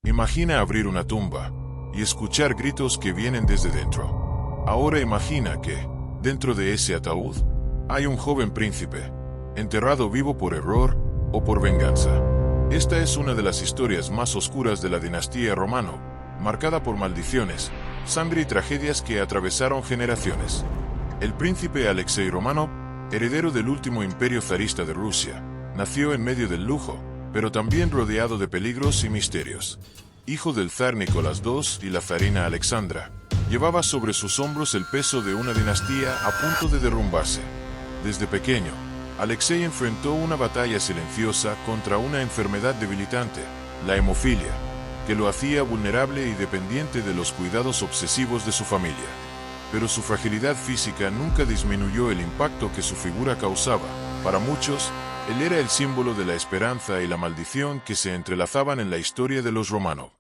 Imagina abrir una tumba y escuchar gritos que vienen desde dentro. Ahora imagina que, dentro de ese ataúd, hay un joven príncipe, enterrado vivo por error o por venganza. Esta es una de las historias más oscuras de la dinastía Romano, marcada por maldiciones, sangre y tragedias que atravesaron generaciones. El príncipe Alexei Romanov, heredero del último imperio zarista de Rusia, nació en medio del lujo, pero también rodeado de peligros y misterios. Hijo del zar Nicolás II y la zarina Alexandra, llevaba sobre sus hombros el peso de una dinastía a punto de derrumbarse. Desde pequeño, Alexei enfrentó una batalla silenciosa contra una enfermedad debilitante, la hemofilia, que lo hacía vulnerable y dependiente de los cuidados obsesivos de su familia. Pero su fragilidad física nunca disminuyó el impacto que su figura causaba. Para muchos, él era el símbolo de la esperanza y la maldición que se entrelazaban en la historia de los Romanov.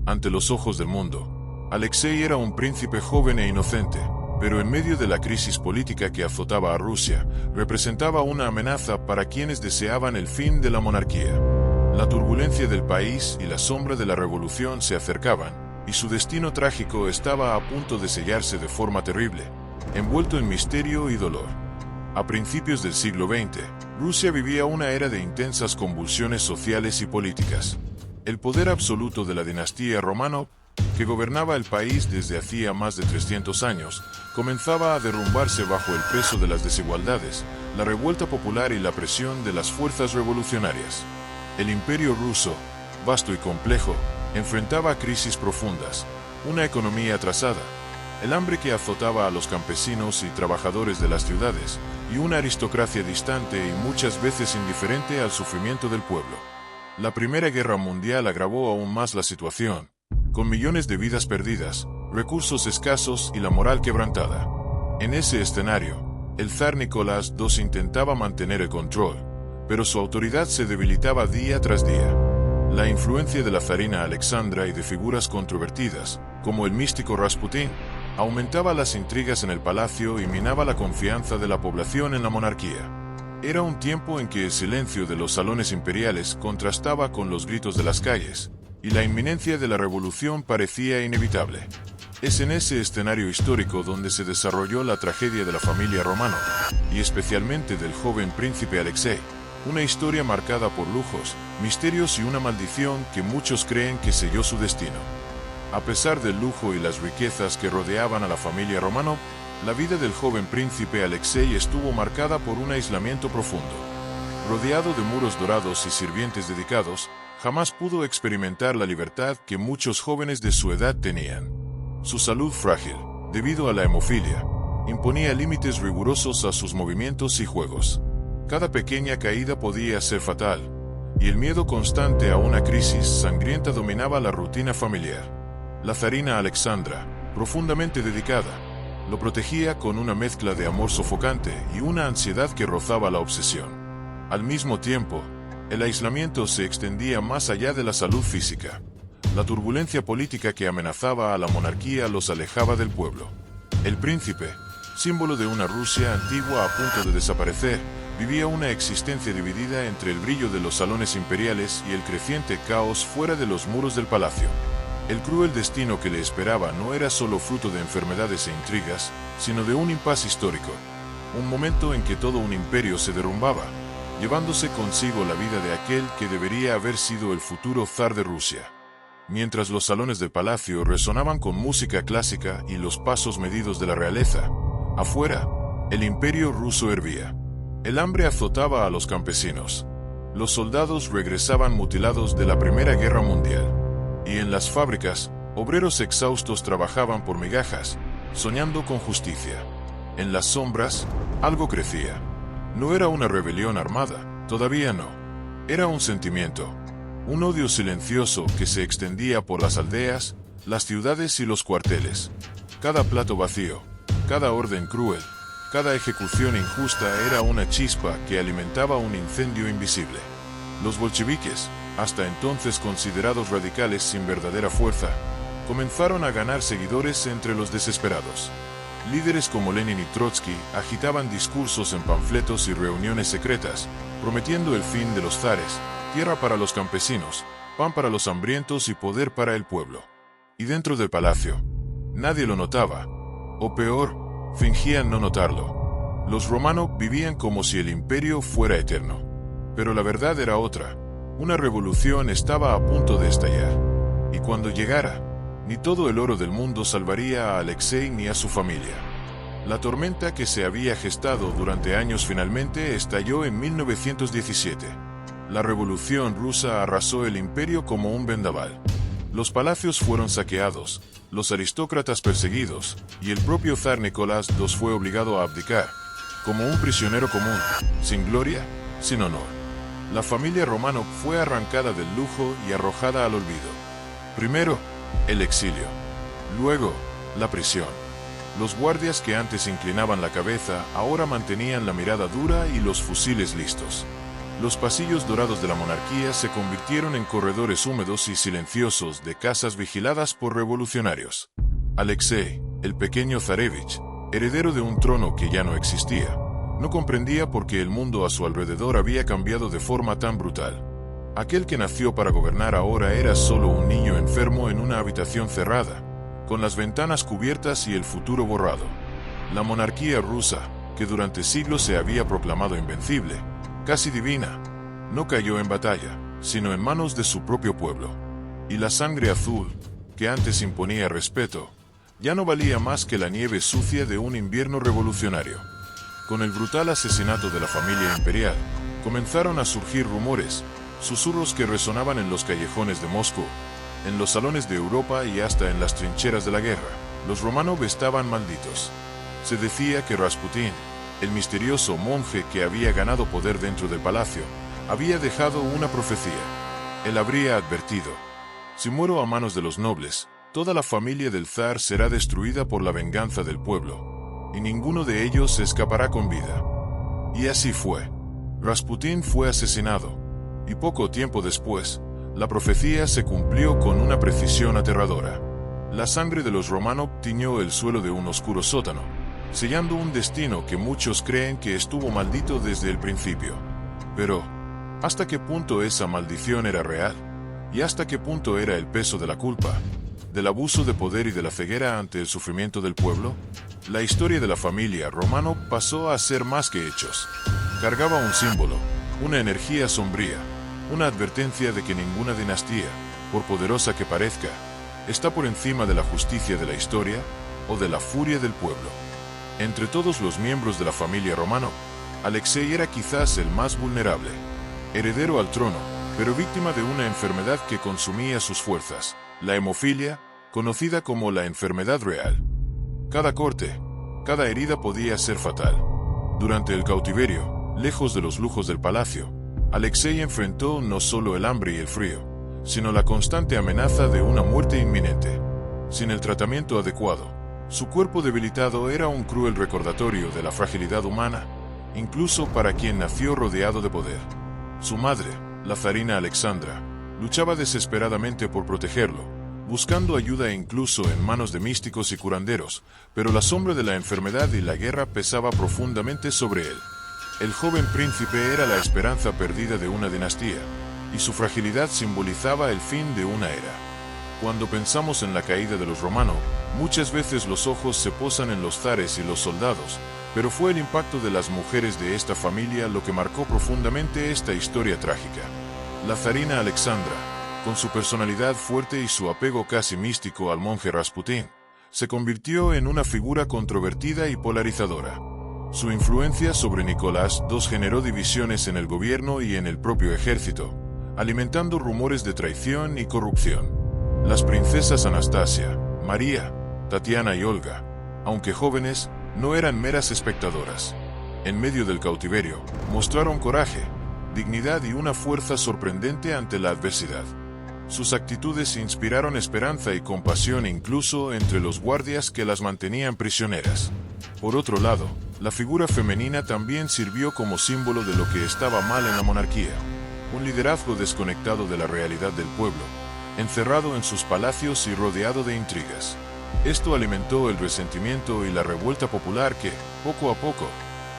Ante los ojos del mundo, Alexei era un príncipe joven e inocente, pero en medio de la crisis política que azotaba a Rusia, representaba una amenaza para quienes deseaban el fin de la monarquía. La turbulencia del país y la sombra de la revolución se acercaban, y su destino trágico estaba a punto de sellarse de forma terrible, envuelto en misterio y dolor. A principios del siglo XX, Rusia vivía una era de intensas convulsiones sociales y políticas. El poder absoluto de la dinastía Romanov, que gobernaba el país desde hacía más de 300 años, comenzaba a derrumbarse bajo el peso de las desigualdades, la revuelta popular y la presión de las fuerzas revolucionarias. El imperio ruso, vasto y complejo, enfrentaba crisis profundas, una economía atrasada, el hambre que azotaba a los campesinos y trabajadores de las ciudades, y una aristocracia distante y muchas veces indiferente al sufrimiento del pueblo. La Primera Guerra Mundial agravó aún más la situación, con millones de vidas perdidas, recursos escasos y la moral quebrantada. En ese escenario, el zar Nicolás II intentaba mantener el control, pero su autoridad se debilitaba día tras día. La influencia de la zarina Alexandra y de figuras controvertidas, como el místico Rasputín, aumentaba las intrigas en el palacio y minaba la confianza de la población en la monarquía. Era un tiempo en que el silencio de los salones imperiales contrastaba con los gritos de las calles, y la inminencia de la revolución parecía inevitable. Es en ese escenario histórico donde se desarrolló la tragedia de la familia Romanov, y especialmente del joven príncipe Alexei, una historia marcada por lujos, misterios y una maldición que muchos creen que selló su destino. A pesar del lujo y las riquezas que rodeaban a la familia Romanov, la vida del joven príncipe Alexei estuvo marcada por un aislamiento profundo. Rodeado de muros dorados y sirvientes dedicados, jamás pudo experimentar la libertad que muchos jóvenes de su edad tenían. Su salud frágil, debido a la hemofilia, imponía límites rigurosos a sus movimientos y juegos. Cada pequeña caída podía ser fatal, y el miedo constante a una crisis sangrienta dominaba la rutina familiar. La zarina Alexandra, profundamente dedicada, lo protegía con una mezcla de amor sofocante y una ansiedad que rozaba la obsesión. Al mismo tiempo, el aislamiento se extendía más allá de la salud física. La turbulencia política que amenazaba a la monarquía los alejaba del pueblo. El príncipe, símbolo de una Rusia antigua a punto de desaparecer, vivía una existencia dividida entre el brillo de los salones imperiales y el creciente caos fuera de los muros del palacio. El cruel destino que le esperaba no era solo fruto de enfermedades e intrigas, sino de un impasse histórico, un momento en que todo un imperio se derrumbaba, llevándose consigo la vida de aquel que debería haber sido el futuro zar de Rusia. Mientras los salones del palacio resonaban con música clásica y los pasos medidos de la realeza, afuera, el imperio ruso hervía. El hambre azotaba a los campesinos. Los soldados regresaban mutilados de la Primera Guerra Mundial. Y en las fábricas, obreros exhaustos trabajaban por migajas, soñando con justicia. En las sombras, algo crecía. No era una rebelión armada, todavía no. Era un sentimiento, un odio silencioso que se extendía por las aldeas, las ciudades y los cuarteles. Cada plato vacío, cada orden cruel, cada ejecución injusta era una chispa que alimentaba un incendio invisible. Los bolcheviques, hasta entonces considerados radicales sin verdadera fuerza, comenzaron a ganar seguidores entre los desesperados. Líderes como Lenin y Trotsky agitaban discursos en panfletos y reuniones secretas, prometiendo el fin de los zares, tierra para los campesinos, pan para los hambrientos y poder para el pueblo. Y dentro del palacio, nadie lo notaba, o peor, fingían no notarlo. Los romanos vivían como si el imperio fuera eterno. Pero la verdad era otra. Una revolución estaba a punto de estallar. Y cuando llegara, ni todo el oro del mundo salvaría a Alexei ni a su familia. La tormenta que se había gestado durante años finalmente estalló en 1917. La revolución rusa arrasó el imperio como un vendaval. Los palacios fueron saqueados, los aristócratas perseguidos, y el propio zar Nicolás II fue obligado a abdicar, como un prisionero común, sin gloria, sin honor. La familia Románov fue arrancada del lujo y arrojada al olvido. Primero, el exilio. Luego, la prisión. Los guardias que antes inclinaban la cabeza ahora mantenían la mirada dura y los fusiles listos. Los pasillos dorados de la monarquía se convirtieron en corredores húmedos y silenciosos de casas vigiladas por revolucionarios. Alexei, el pequeño zarevich, heredero de un trono que ya no existía, no comprendía por qué el mundo a su alrededor había cambiado de forma tan brutal. Aquel que nació para gobernar ahora era solo un niño enfermo en una habitación cerrada, con las ventanas cubiertas y el futuro borrado. La monarquía rusa, que durante siglos se había proclamado invencible, casi divina, no cayó en batalla, sino en manos de su propio pueblo. Y la sangre azul, que antes imponía respeto, ya no valía más que la nieve sucia de un invierno revolucionario. Con el brutal asesinato de la familia imperial, comenzaron a surgir rumores, susurros que resonaban en los callejones de Moscú, en los salones de Europa y hasta en las trincheras de la guerra. Los Románov estaban malditos. Se decía que Rasputín, el misterioso monje que había ganado poder dentro del palacio, había dejado una profecía. Él habría advertido: si muero a manos de los nobles, toda la familia del zar será destruida por la venganza del pueblo, y ninguno de ellos escapará con vida. Y así fue. Rasputín fue asesinado, y poco tiempo después, la profecía se cumplió con una precisión aterradora. La sangre de los Románov tiñó el suelo de un oscuro sótano, sellando un destino que muchos creen que estuvo maldito desde el principio. Pero, ¿hasta qué punto esa maldición era real? ¿Y hasta qué punto era el peso de la culpa, del abuso de poder y de la ceguera ante el sufrimiento del pueblo? La historia de la familia Románov pasó a ser más que hechos. Cargaba un símbolo, una energía sombría, una advertencia de que ninguna dinastía, por poderosa que parezca, está por encima de la justicia de la historia o de la furia del pueblo. Entre todos los miembros de la familia Románov, Alexei era quizás el más vulnerable. Heredero al trono, pero víctima de una enfermedad que consumía sus fuerzas, la hemofilia, conocida como la enfermedad real. Cada corte, cada herida podía ser fatal. Durante el cautiverio, lejos de los lujos del palacio, Alexei enfrentó no solo el hambre y el frío, sino la constante amenaza de una muerte inminente. Sin el tratamiento adecuado, su cuerpo debilitado era un cruel recordatorio de la fragilidad humana, incluso para quien nació rodeado de poder. Su madre, la zarina Alexandra, luchaba desesperadamente por protegerlo, buscando ayuda incluso en manos de místicos y curanderos, pero la sombra de la enfermedad y la guerra pesaba profundamente sobre él. El joven príncipe era la esperanza perdida de una dinastía, y su fragilidad simbolizaba el fin de una era. Cuando pensamos en la caída de los Románov, muchas veces los ojos se posan en los zares y los soldados, pero fue el impacto de las mujeres de esta familia lo que marcó profundamente esta historia trágica. La zarina Alexandra, con su personalidad fuerte y su apego casi místico al monje Rasputín, se convirtió en una figura controvertida y polarizadora. Su influencia sobre Nicolás II generó divisiones en el gobierno y en el propio ejército, alimentando rumores de traición y corrupción. Las princesas Anastasia, María, Tatiana y Olga, aunque jóvenes, no eran meras espectadoras. En medio del cautiverio, mostraron coraje, dignidad y una fuerza sorprendente ante la adversidad. Sus actitudes inspiraron esperanza y compasión incluso entre los guardias que las mantenían prisioneras. Por otro lado, la figura femenina también sirvió como símbolo de lo que estaba mal en la monarquía. Un liderazgo desconectado de la realidad del pueblo, encerrado en sus palacios y rodeado de intrigas. Esto alimentó el resentimiento y la revuelta popular que, poco a poco,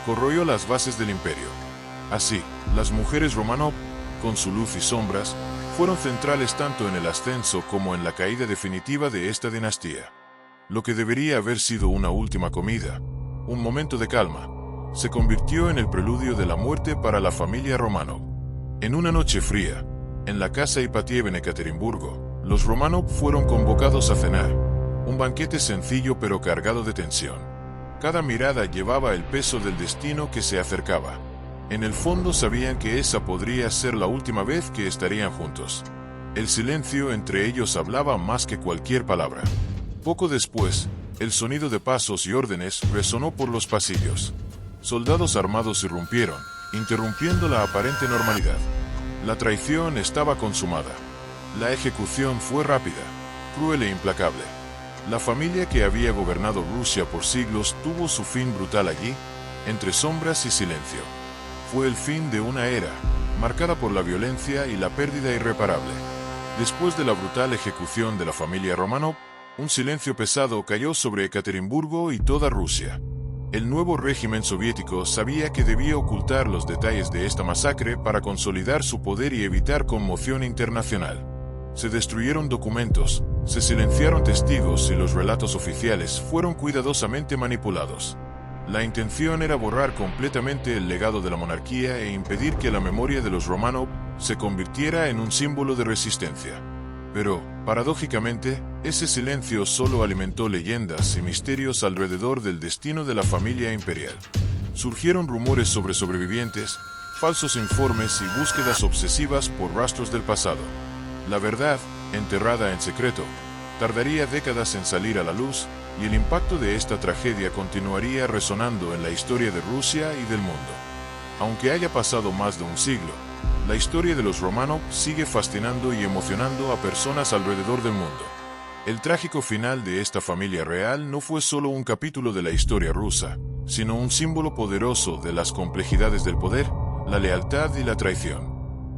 corroyó las bases del imperio. Así, las mujeres Románov, con su luz y sombras, fueron centrales tanto en el ascenso como en la caída definitiva de esta dinastía. Lo que debería haber sido una última comida, un momento de calma, se convirtió en el preludio de la muerte para la familia Románov. En una noche fría, en la casa Ipatiev en Ekaterimburgo, los Románov fueron convocados a cenar, un banquete sencillo pero cargado de tensión. Cada mirada llevaba el peso del destino que se acercaba. En el fondo sabían que esa podría ser la última vez que estarían juntos. El silencio entre ellos hablaba más que cualquier palabra. Poco después, el sonido de pasos y órdenes resonó por los pasillos. Soldados armados irrumpieron, interrumpiendo la aparente normalidad. La traición estaba consumada. La ejecución fue rápida, cruel e implacable. La familia que había gobernado Rusia por siglos tuvo su fin brutal allí, entre sombras y silencio. Fue el fin de una era, marcada por la violencia y la pérdida irreparable. Después de la brutal ejecución de la familia Románov, un silencio pesado cayó sobre Ekaterimburgo y toda Rusia. El nuevo régimen soviético sabía que debía ocultar los detalles de esta masacre para consolidar su poder y evitar conmoción internacional. Se destruyeron documentos, se silenciaron testigos y los relatos oficiales fueron cuidadosamente manipulados. La intención era borrar completamente el legado de la monarquía e impedir que la memoria de los Románov se convirtiera en un símbolo de resistencia. Pero, paradójicamente, ese silencio solo alimentó leyendas y misterios alrededor del destino de la familia imperial. Surgieron rumores sobre sobrevivientes, falsos informes y búsquedas obsesivas por rastros del pasado. La verdad, enterrada en secreto, tardaría décadas en salir a la luz, y el impacto de esta tragedia continuaría resonando en la historia de Rusia y del mundo. Aunque haya pasado más de un siglo, la historia de los Románov sigue fascinando y emocionando a personas alrededor del mundo. El trágico final de esta familia real no fue solo un capítulo de la historia rusa, sino un símbolo poderoso de las complejidades del poder, la lealtad y la traición.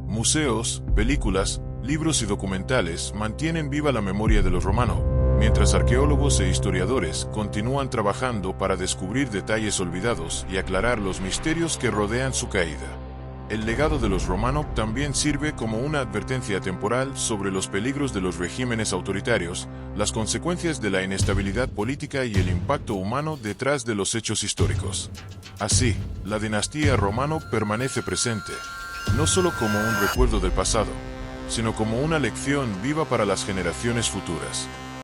Museos, películas, libros y documentales mantienen viva la memoria de los Románov, mientras arqueólogos e historiadores continúan trabajando para descubrir detalles olvidados y aclarar los misterios que rodean su caída. El legado de los Románov también sirve como una advertencia temporal sobre los peligros de los regímenes autoritarios, las consecuencias de la inestabilidad política y el impacto humano detrás de los hechos históricos. Así, la dinastía Románov permanece presente, no solo como un recuerdo del pasado, sino como una lección viva para las generaciones futuras.